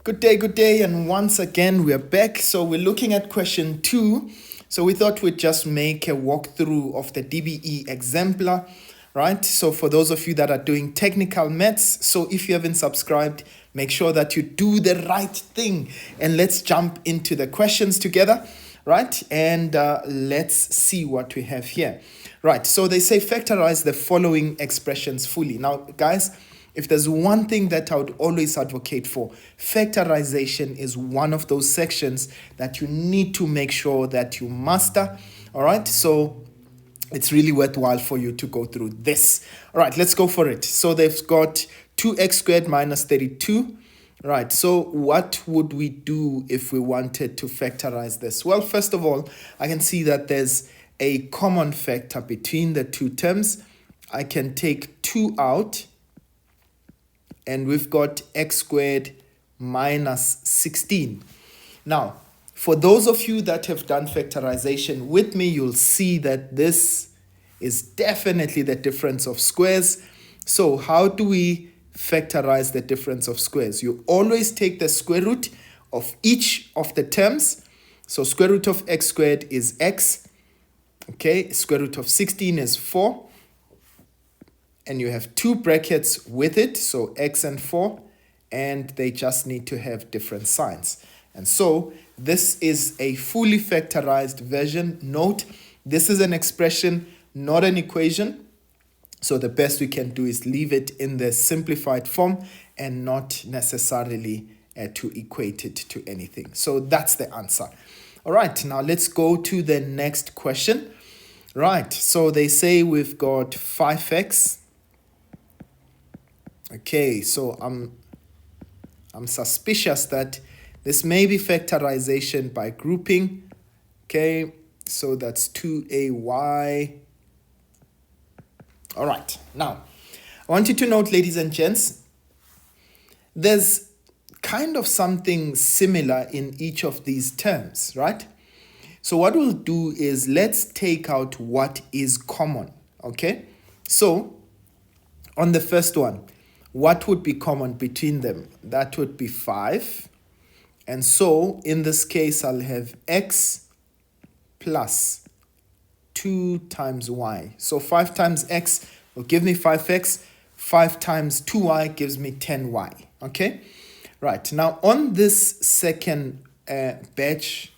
Good day, and once again we are back. So we're looking at question 2. So we thought we'd just make a walkthrough of the DBE Exemplar, right? So for those of you that are doing technical maths, so if you haven't subscribed, make sure that you do the right thing. And let's jump into the questions together, right? And let's see what we have here. Right, so they say factorize the following expressions fully. Now, guys, if there's one thing that I would always advocate for, factorization is one of those sections that you need to make sure that you master. All right, so it's really worthwhile for you to go through this. All right, let's go for it. So they've got 2x squared minus 32. Right, so what would we do if we wanted to factorize this? Well, first of all, I can see that there's a common factor between the two terms. I can take 2 out, and we've got x squared minus 16. Now, for those of you that have done factorization with me, you'll see that this is definitely the difference of squares. So how do we factorize the difference of squares? You always take the square root of each of the terms. So square root of x squared is x. Okay, square root of 16 is 4. And you have 2 brackets with it, so x and 4, and they just need to have different signs. And so this is a fully factorized version. Note, this is an expression, not an equation. So the best we can do is leave it in the simplified form and not necessarily to equate it to anything. So that's the answer. All right, now let's go to the next question. Right, so they say we've got 5x. Okay, so I'm suspicious that this may be factorization by grouping. Okay, so that's 2ay. All right, now I want you to note, ladies and gents, there's kind of something similar in each of these terms, right? So what we'll do is let's take out what is common, okay? So on the first one, what would be common between them? That would be 5. And so in this case, I'll have x plus 2 times y. So 5 times x will give me 5x. 5 times 2y gives me 10y. Okay? Right. Now on this second batch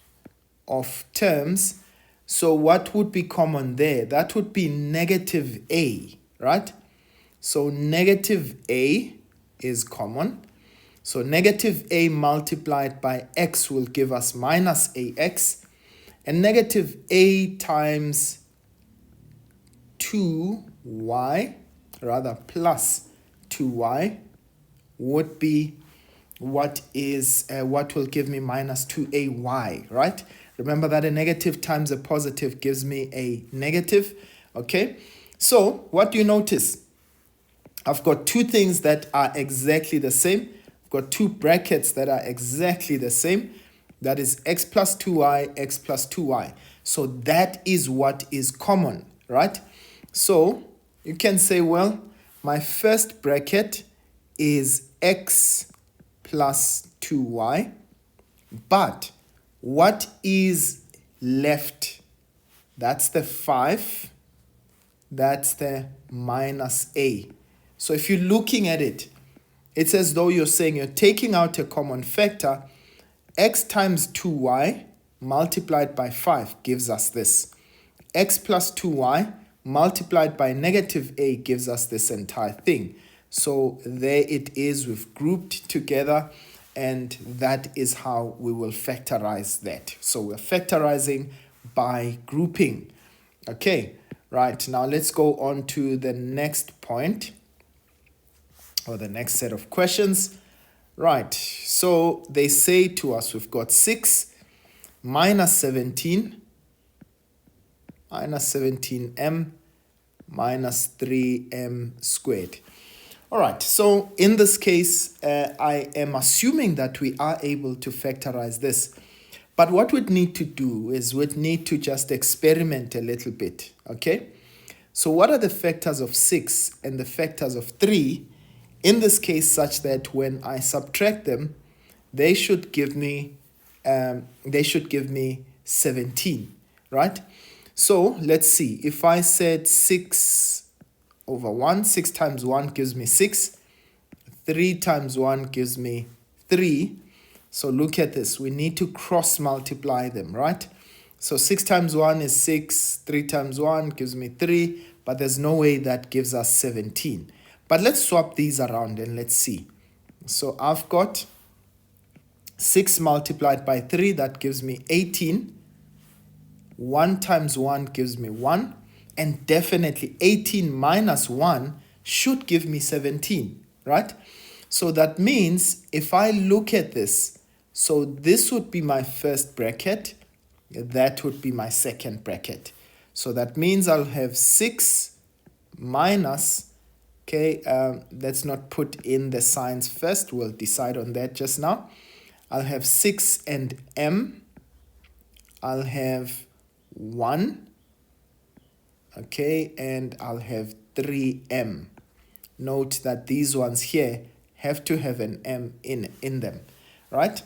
of terms, so what would be common there? That would be negative a, right? So negative a is common. So negative a multiplied by x will give us minus ax. And negative a times 2y, rather plus 2y, would be what will give me minus 2ay, right? Remember that a negative times a positive gives me a negative, okay? So what do you notice? I've got 2 things that are exactly the same. I've got 2 brackets that are exactly the same. That is x plus 2y, x plus 2y. So that is what is common, right? So you can say, well, my first bracket is x plus 2y. But what is left? That's the 5. That's the minus a. So if you're looking at it, it's as though you're saying you're taking out a common factor. X times 2y multiplied by 5 gives us this. X plus 2y multiplied by negative a gives us this entire thing. So there it is. We've grouped together, and that is how we will factorize that. So we're factorizing by grouping. Okay, right. Now let's go on to the next point, or the next set of questions. Right, so they say to us we've got 6 minus 17 m minus 3m squared. All right, so in this case, I am assuming that we are able to factorize this. But what we'd need to do is we'd need to just experiment a little bit, okay? So what are the factors of 6 and the factors of 3? In this case, such that when I subtract them, they should give me 17, right? So let's see. If I said 6 over 1, 6 times 1 gives me 6. 3 times 1 gives me 3. So look at this. We need to cross multiply them, right? So 6 times 1 is 6. 3 times 1 gives me 3. But there's no way that gives us 17. But let's swap these around and let's see. So I've got 6 multiplied by 3. That gives me 18. 1 times 1 gives me 1. And definitely 18 minus 1 should give me 17, right? So that means if I look at this, so this would be my first bracket, that would be my second bracket. So that means I'll have 6 minus, okay, let's not put in the signs first, we'll decide on that just now. I'll have 6 and m, I'll have 1, okay, and I'll have 3m. Note that these ones here have to have an m in them, right?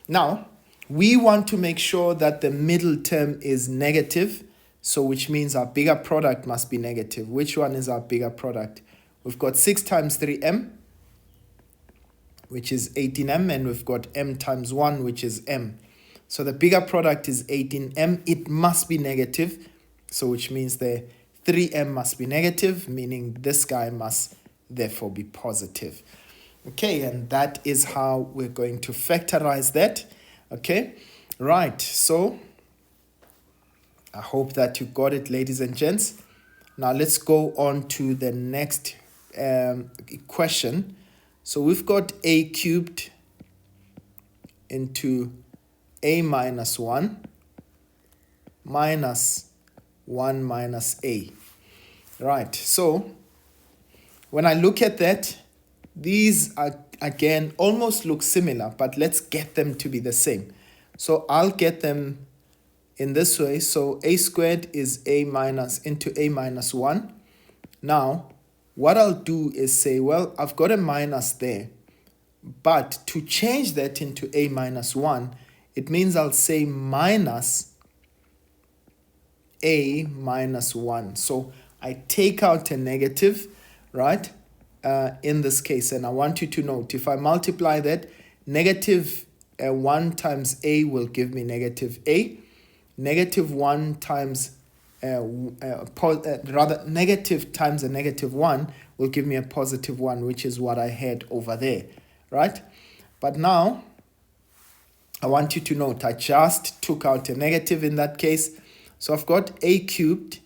Now, we want to make sure that the middle term is negative, so which means our bigger product must be negative. Which one is our bigger product? We've got 6 times 3m, which is 18m, and we've got m times 1, which is m. So the bigger product is 18m. It must be negative, so which means the 3m must be negative, meaning this guy must therefore be positive. Okay, and that is how we're going to factorize that. Okay, right, so I hope that you got it, ladies and gents. Now let's go on to the next question. So we've got a cubed into a minus 1 minus 1 minus a. Right, so when I look at that, these are, again, almost look similar, but let's get them to be the same. So I'll get them in this way. So a squared is a minus into a minus 1. Now, what I'll do is say, well, I've got a minus there, but to change that into a minus 1, it means I'll say minus a minus 1. So I take out a negative, right, in this case. And I want you to note, if I multiply that, negative 1 times a will give me negative a. Negative 1 times, negative times a negative 1 will give me a positive 1, which is what I had over there, right? But now, I want you to note, I just took out a negative in that case. So I've got a cubed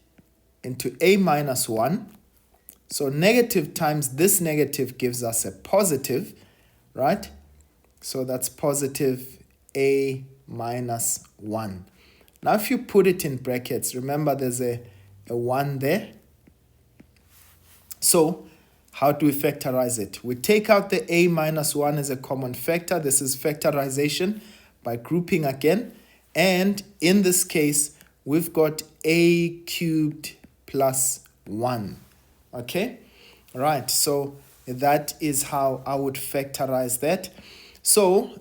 into a minus 1. So negative times this negative gives us a positive, right? So that's positive a minus 1. Now if you put it in brackets, remember there's a 1 there. So how do we factorize it? We take out the a minus 1 as a common factor. This is factorization by grouping again. And in this case, we've got a cubed plus 1. Okay? Right, so that is how I would factorize that. So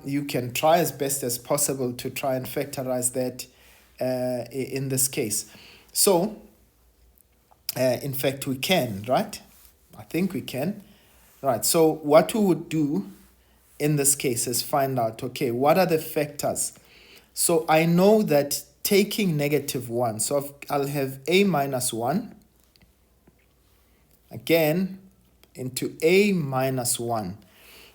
you can try as best as possible to try and factorize that in this case. So, in fact, we can, right? I think we can. Right, so what we would do in this case is find out, okay, what are the factors? So I know that taking negative 1, so I'll have a minus 1, again, into a minus 1.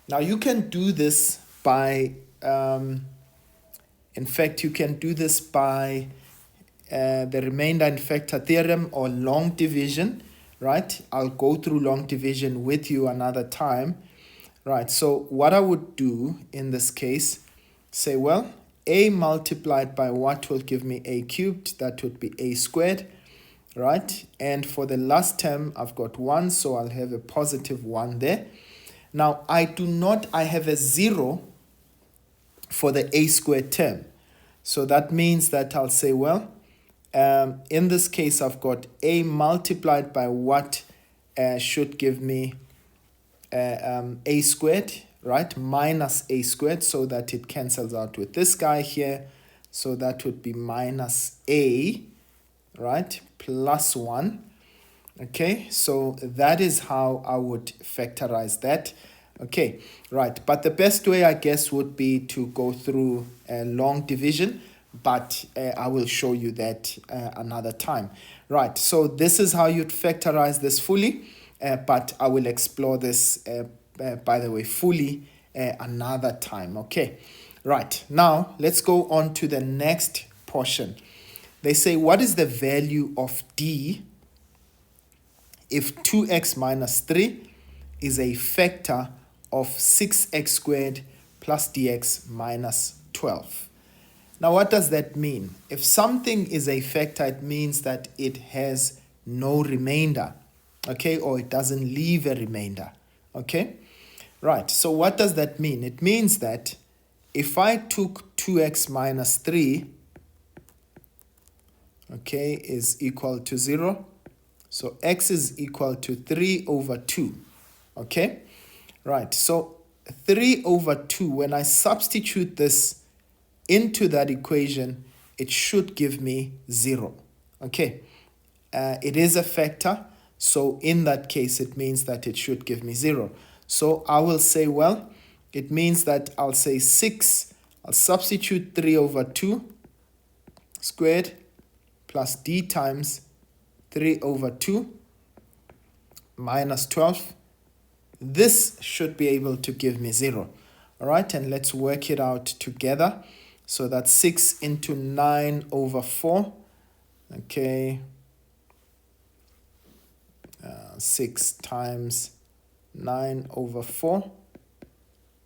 Now you can do this by, in fact, you can do this by the remainder and factor theorem or long division, right? I'll go through long division with you another time, right? So what I would do in this case, say, well, a multiplied by what will give me a cubed, that would be a squared, right? And for the last term, I've got 1, so I'll have a positive 1 there. Now, I have a 0 for the a squared term. So that means that I'll say, well, in this case, I've got a multiplied by what should give me a squared. right, minus a squared, so that it cancels out with this guy here. So that would be minus a, right, plus 1. Okay, so that is how I would factorize that. Okay, right, but the best way, I guess, would be to go through a long division, but I will show you that another time. Right, so this is how you'd factorize this fully, but I will explore this, by the way, fully another time. Okay, right, now let's go on to the next portion. They say, what is the value of d if 2x minus 3 is a factor of 6x squared plus dx minus 12? Now, what does that mean? If something is a factor, it means that it has no remainder, okay, or it doesn't leave a remainder, okay? Right, so what does that mean? It means that if I took 2x minus 3, okay, is equal to 0, so x is equal to 3 over 2, okay? Right, so 3 over 2, when I substitute this into that equation, it should give me 0, okay? It is a factor, so in that case, it means that it should give me 0. So I will say, well, it means that I'll say 6, I'll substitute 3 over 2 squared plus d times 3 over 2 minus 12. This should be able to give me 0. All right, and let's work it out together. So that's 6 into 9 over 4. Okay. 6 times 9 over 4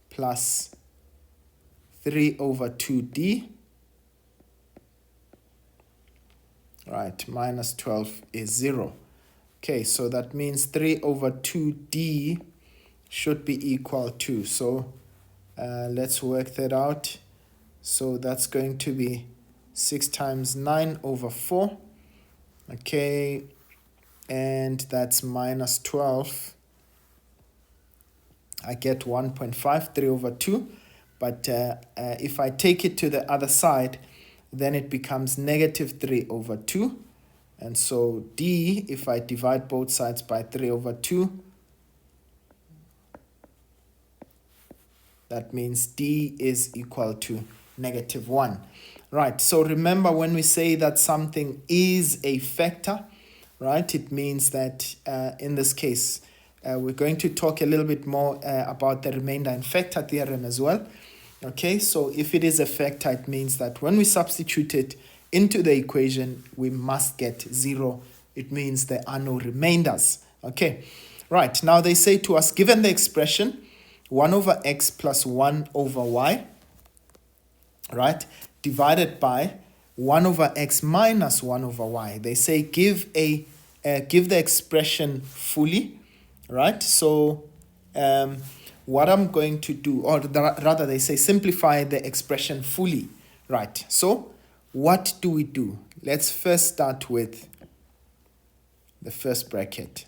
plus 3 over 2d. Right, minus 12 is 0. Okay, so that means 3 over 2d should be equal to. So let's work that out. So that's going to be 6 times 9 over 4. Okay, and that's minus 12. I get 1.5, 3 over 2. But if I take it to the other side, then it becomes negative 3 over 2. And so d, if I divide both sides by 3 over 2, that means d is equal to negative 1. Right, so remember when we say that something is a factor, right, it means that in this case, we're going to talk a little bit more about the remainder and factor theorem as well. Okay, so if it is a factor, it means that when we substitute it into the equation, we must get 0. It means there are no remainders. Okay, right, now they say to us, given the expression 1 over x plus 1 over y, right, divided by 1 over x minus 1 over y. They say give the expression fully, right? So what I'm going to do, or rather they say simplify the expression fully, right? So what do we do? Let's first start with the first bracket.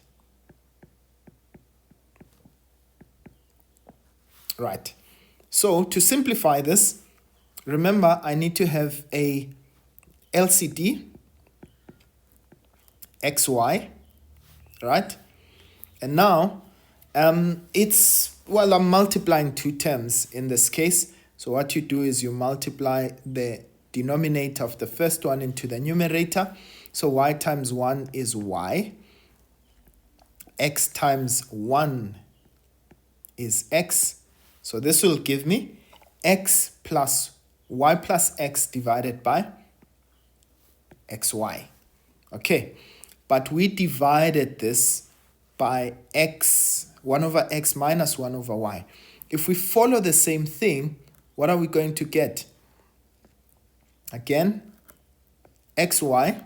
Right. So to simplify this, remember I need to have a LCD xy, right? And now it's, well, I'm multiplying two terms in this case. So what you do is you multiply the denominator of the first one into the numerator. So y times 1 is y. X times 1 is x. So this will give me x plus y plus x divided by xy. Okay, but we divided this by x, 1 over x minus 1 over y. If we follow the same thing, what are we going to get? Again, xy.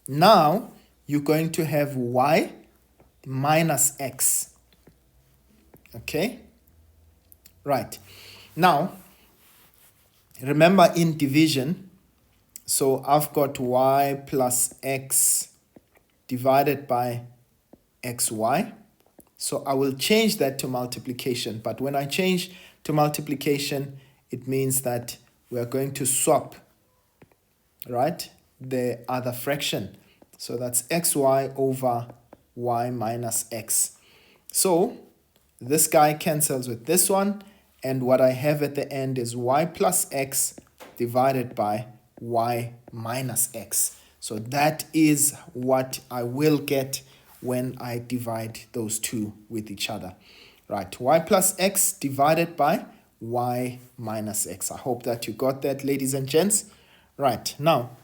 Now you're going to have y minus x. Okay? Right. Now, remember in division, so I've got y plus x divided by xy. So I will change that to multiplication. But when I change to multiplication, it means that we are going to swap, right, the other fraction. So that's xy over y minus x. So this guy cancels with this one, and what I have at the end is y plus x divided by y minus x. So that is what I will get when I divide those two with each other. Right, y plus x divided by y minus x. I hope that you got that, ladies and gents. Right, now,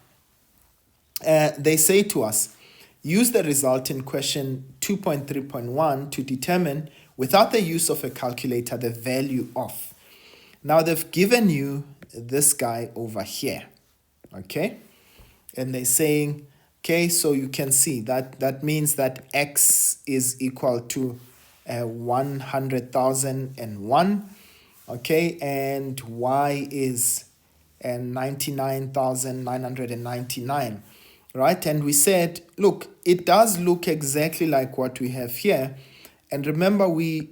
they say to us, use the result in question 2.3.1 to determine, without the use of a calculator, the value of. Now, they've given you this guy over here, okay? And they're saying, okay, so you can see that means that x is equal to 100,001, okay, and y is 99,999, right? And we said, look, it does look exactly like what we have here. And remember, we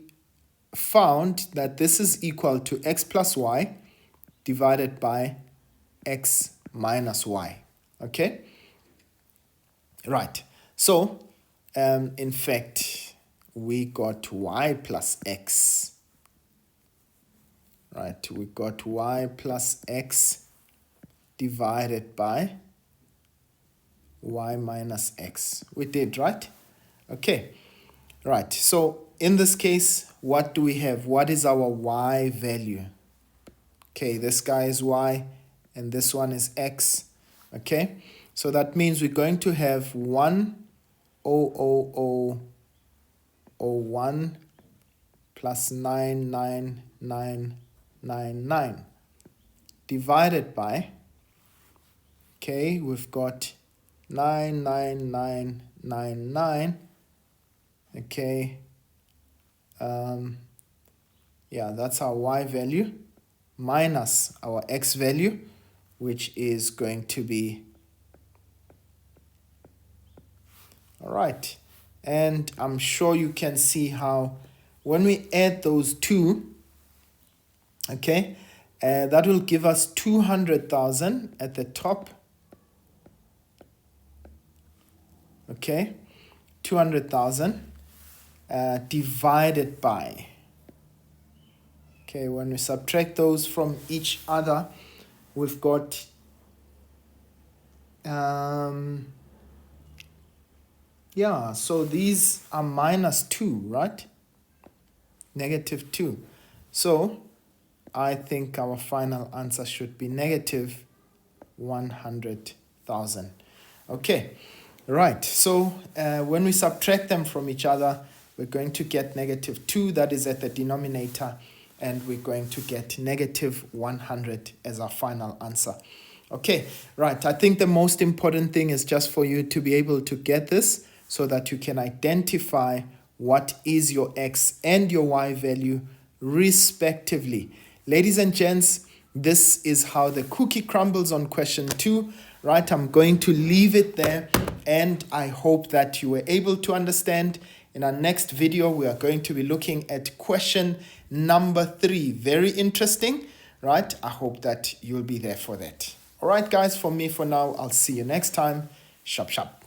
found that this is equal to x plus y divided by x minus y, okay? Right, so in fact, we got y plus x. Right, we got y plus x divided by y minus x. We did, right? Okay, right. So in this case, what do we have? What is our y value? Okay, this guy is y and this one is x. Okay, so that means we're going to have 1,000,001 plus 99999 divided by, okay, we've got 99999, okay, yeah, that's our y value, minus our x value, which is going to be, all right, and I'm sure you can see how when we add those two, okay, that will give us 200,000 at the top, okay, 200,000 divided by, okay, when we subtract those from each other, we've got yeah, so these are minus 2, right? Negative 2. So I think our final answer should be negative 100,000. Okay, right. So when we subtract them from each other, we're going to get negative 2, that is at the denominator, and we're going to get negative 100 as our final answer. Okay, right. I think the most important thing is just for you to be able to get this so that you can identify what is your x and your y value respectively. Ladies and gents, this is how the cookie crumbles on question 2, right? I'm going to leave it there, and I hope that you were able to understand. In our next video, we are going to be looking at question number 3. Very interesting, right? I hope that you'll be there for that. All right, guys, for me for now, I'll see you next time. Shop, shop.